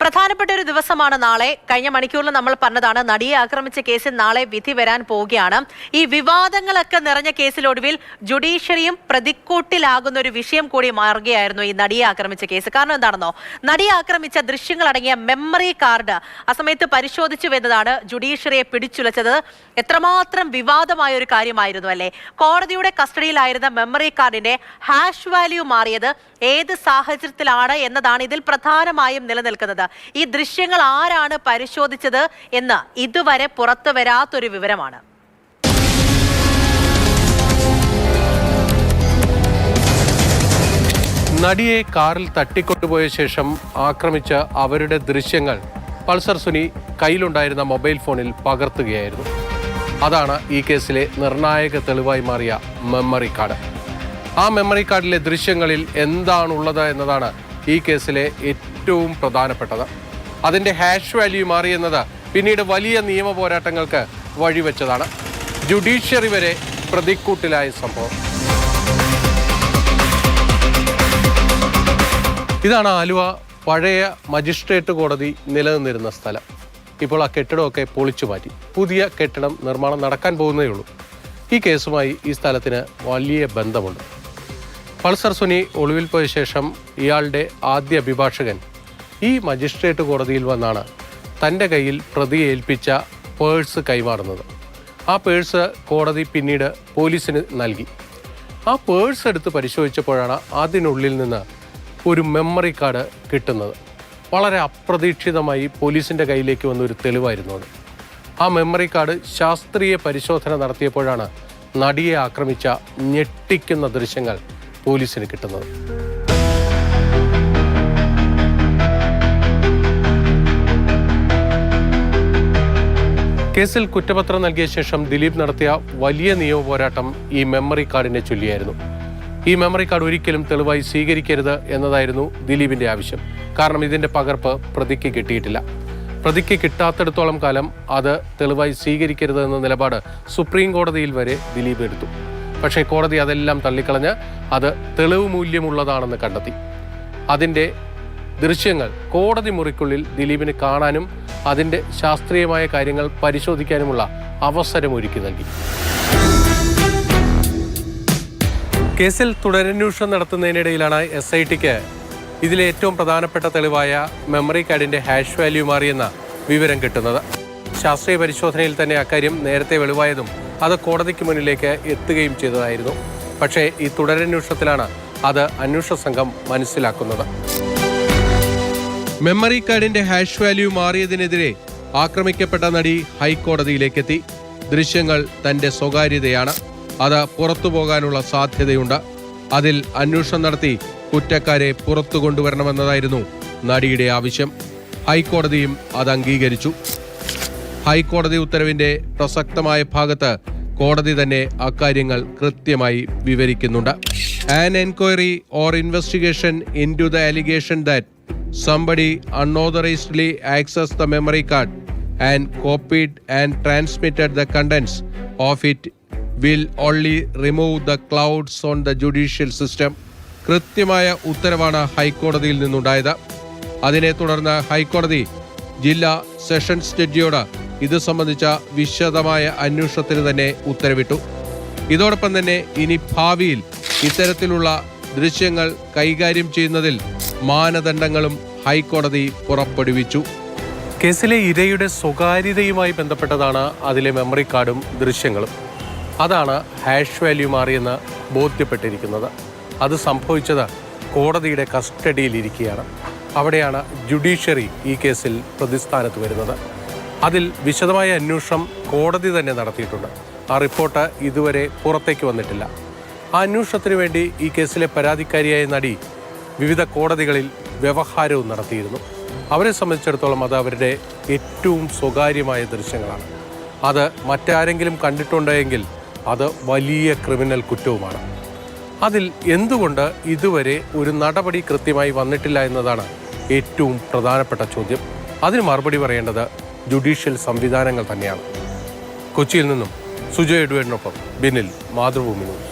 പ്രധാനപ്പെട്ട ഒരു ദിവസമാണ് നാളെ. കഴിഞ്ഞ മണിക്കൂറിൽ നമ്മൾ പറഞ്ഞതാണ്, നടിയെ ആക്രമിച്ച കേസിൽ നാളെ വിധി വരാൻ പോവുകയാണ്. ഈ വിവാദങ്ങളൊക്കെ നിറഞ്ഞ കേസിലൊടുവിൽ ജുഡീഷ്യറിയും പ്രതിക്കൂട്ടിലാകുന്ന ഒരു വിഷയം കൂടി മാറുകയായിരുന്നു ഈ നടിയെ ആക്രമിച്ച കേസ്. കാരണം എന്താണെന്നോ, നടിയെ ആക്രമിച്ച ദൃശ്യങ്ങളടങ്ങിയ മെമ്മറി കാർഡ് ആ സമയത്ത് പരിശോധിച്ചു എന്നതാണ് ജുഡീഷ്യറിയെ പിടിച്ചുലച്ചത്. എത്രമാത്രം വിവാദമായ ഒരു കാര്യമായിരുന്നു അല്ലേ. കോടതിയുടെ കസ്റ്റഡിയിലായിരുന്ന മെമ്മറി കാർഡിന്റെ ഹാഷ് വാല്യൂ മാറിയത് ഏത് സാഹചര്യത്തിലാണ് എന്നതാണ് ഇതിൽ പ്രധാനമായും നിലനിൽക്കുന്നത്. ഈ ദൃശ്യങ്ങൾ ആരാണ് പരിശോധിച്ചത് എന്ന് ഇതുവരെ പുറത്തു വരാത്തൊരു വിവരമാണ്. നടിയെ കാറിൽ തട്ടിക്കൊണ്ടുപോയ ശേഷം ആക്രമിച്ച അവരുടെ ദൃശ്യങ്ങൾ പൾസർ സുനി കയ്യിലുണ്ടായിരുന്ന മൊബൈൽ ഫോണിൽ പകർത്തുകയായിരുന്നു. അതാണ് ഈ കേസിലെ നിർണായക തെളിവായി മാറിയ മെമ്മറി കാർഡ്. ആ മെമ്മറി കാർഡിലെ ദൃശ്യങ്ങളിൽ എന്താണുള്ളത് എന്നതാണ് ഈ കേസിലെ ഏറ്റവും പ്രധാനപ്പെട്ടത്. അതിൻ്റെ ഹാഷ് വാല്യൂ മാറിയെന്നത് പിന്നീട് വലിയ നിയമ പോരാട്ടങ്ങൾക്ക് വഴിവെച്ചതാണ്. ജുഡീഷ്യറി വരെ പ്രതിക്കൂട്ടിലായ സംഭവം. ഇതാണ് ആലുവ പഴയ മജിസ്ട്രേറ്റ് കോടതി നിലനിന്നിരുന്ന സ്ഥലം. ഇപ്പോൾ ആ കെട്ടിടമൊക്കെ പൊളിച്ചു മാറ്റി പുതിയ കെട്ടിടം നിർമ്മാണം നടക്കാൻ പോകുന്നതേ ഉള്ളൂ. ഈ കേസുമായി ഈ സ്ഥലത്തിന് വലിയ ബന്ധമുണ്ട്. പൾസർ സുനി ഒളിവിൽ പോയ ശേഷം ഇയാളുടെ ആദ്യ അഭിഭാഷകൻ ഈ മജിസ്ട്രേറ്റ് കോടതിയിൽ വന്നാണ് തൻ്റെ കയ്യിൽ പ്രതിയെ ഏൽപ്പിച്ച പേഴ്സ് കൈമാറുന്നത്. ആ പേഴ്സ് കോടതി പിന്നീട് പോലീസിന് നൽകി. ആ പേഴ്സ് എടുത്ത് പരിശോധിച്ചപ്പോഴാണ് അതിനുള്ളിൽ നിന്ന് ഒരു മെമ്മറി കാർഡ് കിട്ടുന്നത്. വളരെ അപ്രതീക്ഷിതമായി പോലീസിൻ്റെ കയ്യിലേക്ക് വന്നൊരു തെളിവായിരുന്നു അത്. ആ മെമ്മറി കാർഡ് ശാസ്ത്രീയ പരിശോധന നടത്തിയപ്പോഴാണ് നടിയെ ആക്രമിച്ച ഞെട്ടിക്കുന്ന ദൃശ്യങ്ങൾ പോലീസിന് കിട്ടുന്നത്. കേസിൽ കുറ്റപത്രം നൽകിയ ശേഷം ദിലീപ് നടത്തിയ വലിയ നിയമ പോരാട്ടം ഈ മെമ്മറി കാർഡിനെ ചൊല്ലിയായിരുന്നു. ഈ മെമ്മറി കാർഡ് ഒരിക്കലും തെളിവായി സ്വീകരിക്കരുത് എന്നതായിരുന്നു ദിലീപിന്റെ ആവശ്യം. കാരണം ഇതിന്റെ പകർപ്പ് പ്രതിക്ക് കിട്ടിയിട്ടില്ല. പ്രതിക്ക് കിട്ടാത്തിടത്തോളം കാലം അത് തെളിവായി സ്വീകരിക്കരുത് എന്ന നിലപാട് സുപ്രീം കോടതിയിൽ വരെ ദിലീപ് എടുത്തു. പക്ഷേ കോടതി അതെല്ലാം തള്ളിക്കളഞ്ഞ് അത് തെളിവ് മൂല്യമുള്ളതാണെന്ന് കണ്ടെത്തി. അതിൻ്റെ ദൃശ്യങ്ങൾ കോടതി മുറിക്കുള്ളിൽ ദിലീപിന് കാണാനും അതിൻ്റെ ശാസ്ത്രീയമായ കാര്യങ്ങൾ പരിശോധിക്കാനുമുള്ള അവസരം ഒരുക്കി നൽകി. കേസിൽ തുടരന്വേഷണം നടത്തുന്നതിനിടയിലാണ് SITക്ക് ഇതിലെ ഏറ്റവും പ്രധാനപ്പെട്ട തെളിവായ മെമ്മറി കാർഡിൻ്റെ ഹാഷ് വാല്യൂ മാറിയെന്ന വിവരം കിട്ടുന്നത്. ശാസ്ത്രീയ പരിശോധനയിൽ തന്നെ അക്കാര്യം നേരത്തെ വെളിവായതും അത് കോടതിക്ക് മുന്നിലേക്ക് എത്തുകയും ചെയ്തതായിരുന്നു. പക്ഷേ ഈ തുടരന്വേഷണത്തിലാണ് അത് അന്വേഷണ സംഘം മനസ്സിലാക്കുന്നത്. മെമ്മറി കാർഡിന്റെ ഹാഷ് വാല്യൂ മാറിയതിനെതിരെ ആക്രമിക്കപ്പെട്ട നടി ഹൈക്കോടതിയിലേക്കെത്തി. ദൃശ്യങ്ങൾ തന്റെ സ്വകാര്യതയാണ്, അത് പുറത്തു പോകാനുള്ള സാധ്യതയുണ്ട്. അതിൽ അന്വേഷണം നടത്തി കുറ്റക്കാരെ പുറത്തു കൊണ്ടുവരണമെന്നതായിരുന്നു നടിയുടെ ആവശ്യം. ഹൈക്കോടതിയും അത് അംഗീകരിച്ചു. ഹൈക്കോടതി ഉത്തരവിന്റെ പ്രസക്തമായ ഭാഗത്ത് കോടതി തന്നെ അക്കാര്യങ്ങൾ കൃത്യമായി വിവരിക്കുന്നുണ്ട്. An enquiry or investigation into the allegation that somebody unauthorizedly accessed the memory card and copied and transmitted the contents of it will only remove the clouds on the judicial system. കൃത്യമായ ഉത്തരവാണ് ഹൈക്കോടതിയിൽ നിന്നുണ്ടായത്. അതിനെ തുടർന്ന് ഹൈക്കോടതി ജില്ലാ sessions ജഡ്ജിയോട് ഇത് സംബന്ധിച്ച വിശദമായ അന്വേഷണത്തിന് തന്നെ ഉത്തരവിട്ടു. ഇതോടൊപ്പം തന്നെ ഇനി ഭാവിയിൽ ഇത്തരത്തിലുള്ള ദൃശ്യങ്ങൾ കൈകാര്യം ചെയ്യുന്നതിൽ മാനദണ്ഡങ്ങളും ഹൈക്കോടതി പുറപ്പെടുവിച്ചു. കേസിലെ ഇരയുടെ സ്വകാര്യതയുമായി ബന്ധപ്പെട്ടതാണ് അതിലെ മെമ്മറി കാർഡും ദൃശ്യങ്ങളും. അതാണ് ഹാഷ് വാല്യൂ മാറിയെന്ന് ബോധ്യപ്പെട്ടിരിക്കുന്നത്. അത് സംഭവിച്ചത് കോടതിയുടെ കസ്റ്റഡിയിലിരിക്കുകയാണ്. അവിടെയാണ് ജുഡീഷ്യറി ഈ കേസിൽ പ്രതിസ്ഥാനത്ത് വരുന്നത്. അതിൽ വിശദമായ അന്വേഷണം കോടതി തന്നെ നടത്തിയിട്ടുണ്ട്. ആ റിപ്പോർട്ട് ഇതുവരെ പുറത്തേക്ക് വന്നിട്ടില്ല. ആ അന്വേഷണത്തിന് വേണ്ടി ഈ കേസിലെ പരാതിക്കാരിയായ നടി വിവിധ കോടതികളിൽ വ്യവഹാരവും നടത്തിയിരുന്നു. അവരെ സംബന്ധിച്ചിടത്തോളം അത് അവരുടെ ഏറ്റവും സ്വകാര്യമായ ദൃശ്യങ്ങളാണ്. അത് മറ്റാരെങ്കിലും കണ്ടിട്ടുണ്ടെങ്കിൽ അത് വലിയ ക്രിമിനൽ കുറ്റവുമാണ്. അതിൽ എന്തുകൊണ്ട് ഇതുവരെ ഒരു നടപടി കൃത്യമായി വന്നിട്ടില്ല എന്നതാണ് ഏറ്റവും പ്രധാനപ്പെട്ട ചോദ്യം. അതിന് മറുപടി പറയേണ്ടത് ജുഡീഷ്യൽ സംവിധാനങ്ങൾ തന്നെയാണ്. കൊച്ചിയിൽ നിന്നും സുജയ് എഡ്വേർഡിനൊപ്പം ബിനിൽ, മാതൃഭൂമി ന്യൂസ്.